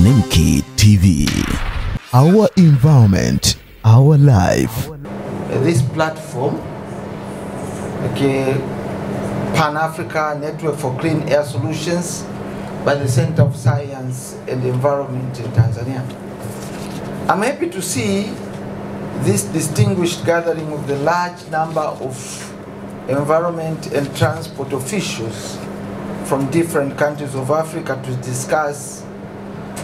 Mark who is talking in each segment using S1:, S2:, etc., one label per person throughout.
S1: Nemki TV, our environment, our life.
S2: This platform, Pan-Africa Network for Clean Air Solutions by the Center of Science and Environment in Tanzania. I'm happy to see this distinguished gathering of the large number of environment and transport officials from different countries of Africa to discuss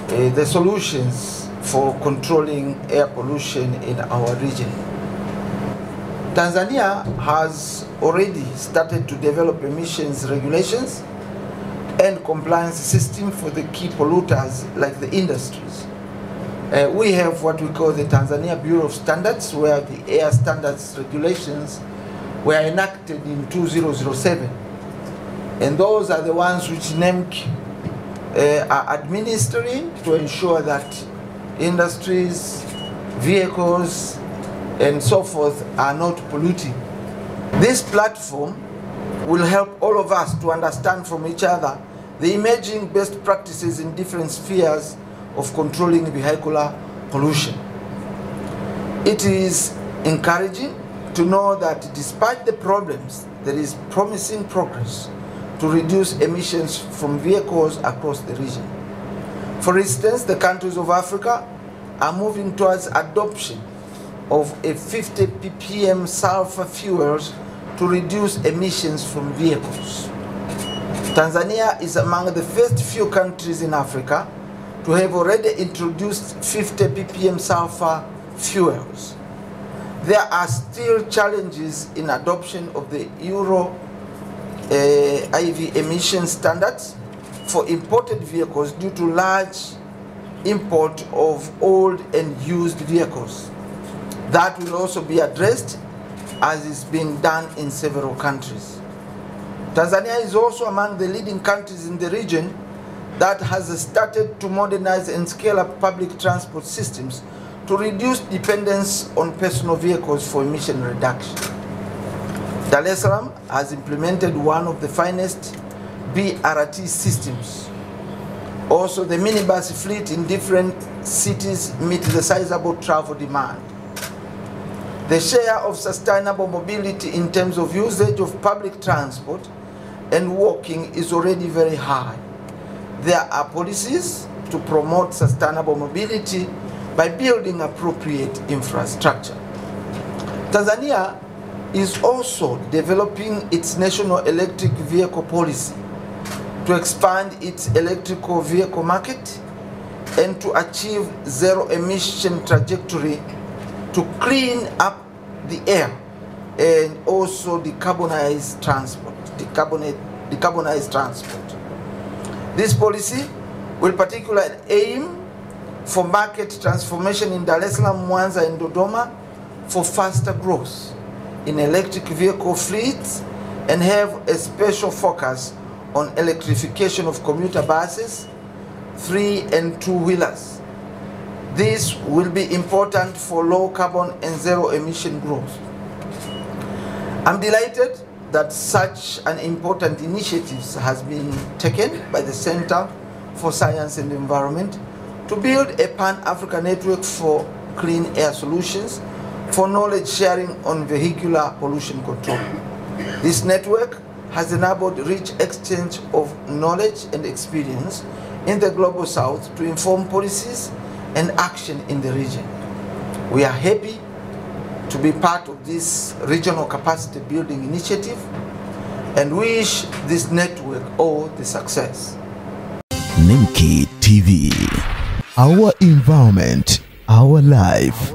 S2: the solutions for controlling air pollution in our region. Tanzania has already started to develop emissions regulations and compliance system for the key polluters like the industries. We have what we call the Tanzania Bureau of Standards, where the air standards regulations were enacted in 2007. And those are the ones which NEMC are administering to ensure that industries, vehicles, and so forth are not polluting. This platform will help all of us to understand from each other the emerging best practices in different spheres of controlling vehicular pollution. It is encouraging to know that despite the problems, there is promising progress to reduce emissions from vehicles across the region. For instance, the countries of Africa are moving towards adoption of a 50 ppm sulfur fuels to reduce emissions from vehicles. Tanzania is among the first few countries in Africa to have already introduced 50 ppm sulfur fuels. There are still challenges in adoption of the Euro IV emission standards for imported vehicles due to large import of old and used vehicles. That will also be addressed as is being done in several countries. Tanzania is also among the leading countries in the region that has started to modernize and scale up public transport systems to reduce dependence on personal vehicles for emission reduction. Dar es Salaam has implemented one of the finest BRT systems. Also, the minibus fleet in different cities meet the sizable travel demand. The share of sustainable mobility in terms of usage of public transport and walking is already very high. There are policies to promote sustainable mobility by building appropriate infrastructure. Tanzania is also developing its national electric vehicle policy to expand its electrical vehicle market and to achieve zero emission trajectory to clean up the air and also decarbonize transport. This policy will particularly aim for market transformation in Dar es Salaam, Mwanza, and Dodoma for faster growth in electric vehicle fleets and have a special focus on electrification of commuter buses, 3- and 2-wheelers. This will be important for low carbon and zero emission growth. I'm delighted that such an important initiative has been taken by the Center for Science and Environment to build a Pan-African network for clean air solutions for knowledge sharing on vehicular pollution control. This network has enabled rich exchange of knowledge and experience in the Global South to inform policies and action in the region. We are happy to be part of this regional capacity building initiative and wish this network all the success.
S1: Nemki TV, our environment, our life.